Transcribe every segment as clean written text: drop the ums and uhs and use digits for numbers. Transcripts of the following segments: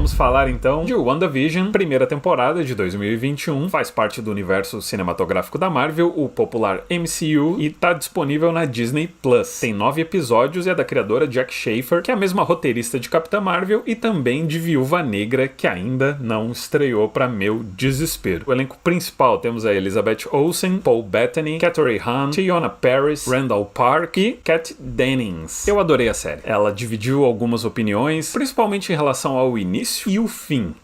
vamos falar então de WandaVision, primeira temporada de 2021, faz parte do universo cinematográfico da Marvel, o popular MCU, e tá disponível na Disney+. Tem 9 episódios e é da criadora Jac Schaeffer, que é a mesma roteirista de Capitã Marvel e também de Viúva Negra, que ainda não estreou para meu desespero. O elenco principal temos a Elizabeth Olsen, Paul Bettany, Kathryn Hahn, Teyonah Parris, Randall Park e Kat Dennings. Eu adorei a série. Ela dividiu algumas opiniões, principalmente em relação ao início e o fim.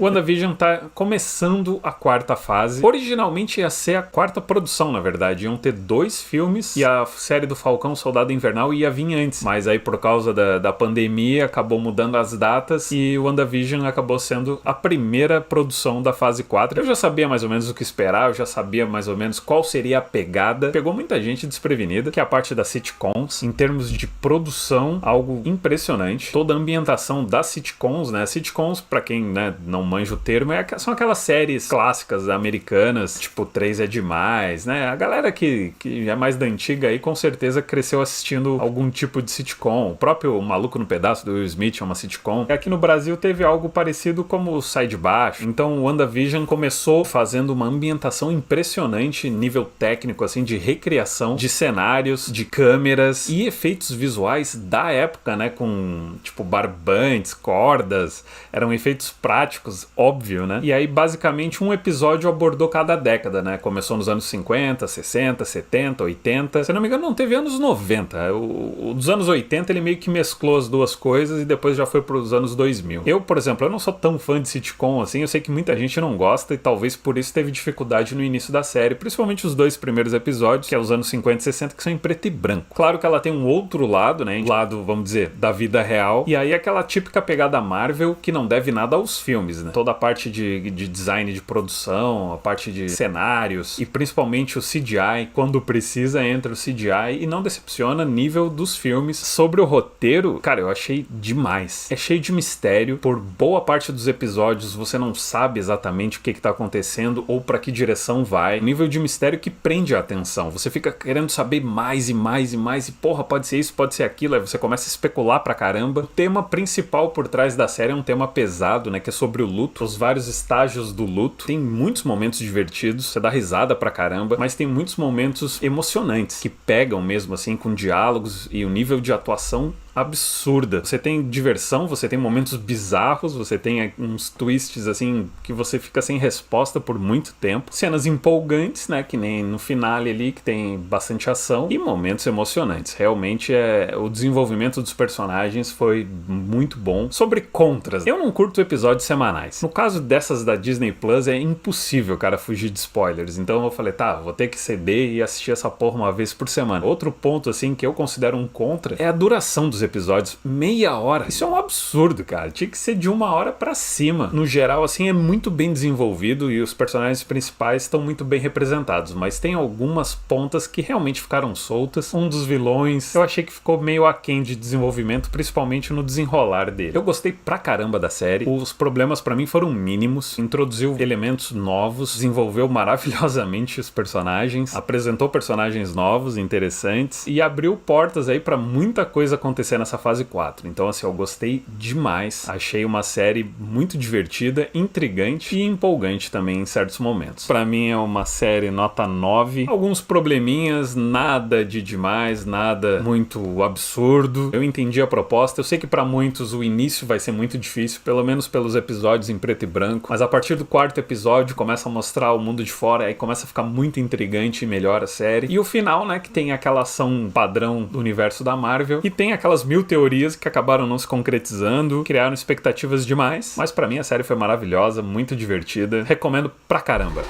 WandaVision tá começando a quarta fase. Originalmente ia ser a quarta produção, na verdade. Iam ter 2 filmes e a série do Falcão Soldado Invernal ia vir antes. Mas aí, por causa da pandemia, acabou mudando as datas e WandaVision acabou sendo a primeira produção da fase 4. Eu já sabia mais ou menos o que esperar, eu já sabia mais ou menos qual seria a pegada. Pegou muita gente desprevenida, que é a parte das sitcoms. Em termos de produção, algo impressionante. Toda a ambientação das sitcoms, né? Sitcoms, pra quem, né, não manja o termo, são aquelas séries clássicas americanas, tipo 3 é Demais, né? A galera que é mais da antiga aí com certeza cresceu assistindo algum tipo de sitcom. O próprio Maluco no Pedaço do Will Smith é uma sitcom. E aqui no Brasil teve algo parecido como Sai de Baixo. Então o WandaVision começou fazendo uma ambientação impressionante, nível técnico, assim, de recriação de cenários, de câmeras e efeitos visuais da época, né? Com, tipo, barbantes, cordas, eram efeitos práticos, óbvio, né? E aí, basicamente, um episódio abordou cada década, né? Começou nos anos 50, 60, 70, 80. Se não me engano, não teve anos 90. O dos anos 80, ele meio que mesclou as duas coisas e depois já foi pros anos 2000. Eu, por exemplo, eu não sou tão fã de sitcom assim. Eu sei que muita gente não gosta e talvez por isso teve dificuldade no início da série. Principalmente os 2 primeiros episódios, que é os anos 50 e 60, que são em preto e branco. Claro que ela tem um outro lado, né? Um lado, vamos dizer, da vida real. E aí aquela típica pegada Marvel que não deve nada aos filmes, né? Toda a parte de design de produção, a parte de cenários e principalmente o CGI, quando precisa entra o CGI e não decepciona nível dos filmes. Sobre o roteiro, cara, eu achei demais. É cheio de mistério, por boa parte dos episódios você não sabe exatamente o que tá acontecendo ou pra que direção vai. Nível de mistério que prende a atenção. Você fica querendo saber mais e mais e mais e porra, pode ser isso, pode ser aquilo, aí você começa a especular pra caramba. O tema principal por trás da série é um tema pesado, né, que é sobre o luto, os vários estágios do luto. Tem muitos momentos divertidos, você dá risada pra caramba, mas tem muitos momentos emocionantes, que pegam mesmo assim, com diálogos e o nível de atuação absurda. Você tem diversão, você tem momentos bizarros, você tem uns twists assim que você fica sem resposta por muito tempo. Cenas empolgantes, né, que nem no finale ali, que tem bastante ação, e momentos emocionantes. Realmente o desenvolvimento dos personagens foi muito bom. Sobre contras, eu não curto episódios semanais. No caso dessas da Disney Plus, é impossível, cara, fugir de spoilers. Então eu falei, tá, vou ter que ceder e assistir essa porra uma vez por semana. Outro ponto, assim, que eu considero um contra é a duração dos episódios. Meia hora. Isso é um absurdo, cara. Tinha que ser de 1 hora pra cima. No geral, assim, é muito bem desenvolvido e os personagens principais estão muito bem representados, mas tem algumas pontas que realmente ficaram soltas. Um dos vilões, eu achei que ficou meio aquém de desenvolvimento, principalmente no desenrolar dele. Eu gostei pra caramba da série. Os problemas pra mim foram mínimos. Introduziu elementos novos, desenvolveu maravilhosamente os personagens, apresentou personagens novos, interessantes e abriu portas aí pra muita coisa acontecer nessa fase 4. Então, assim, eu gostei demais. Achei uma série muito divertida, intrigante e empolgante também em certos momentos. Pra mim é uma série nota 9. Alguns probleminhas, nada de demais, nada muito absurdo. Eu entendi a proposta. Eu sei que pra muitos o início vai ser muito difícil, pelo menos pelos episódios em preto e branco, mas a partir do 4º episódio começa a mostrar o mundo de fora, aí começa a ficar muito intrigante e melhora a série. E o final, né, que tem aquela ação padrão do universo da Marvel, e tem aquelas 1000 teorias que acabaram não se concretizando, criaram expectativas demais, mas pra mim a série foi maravilhosa, muito divertida, recomendo pra caramba.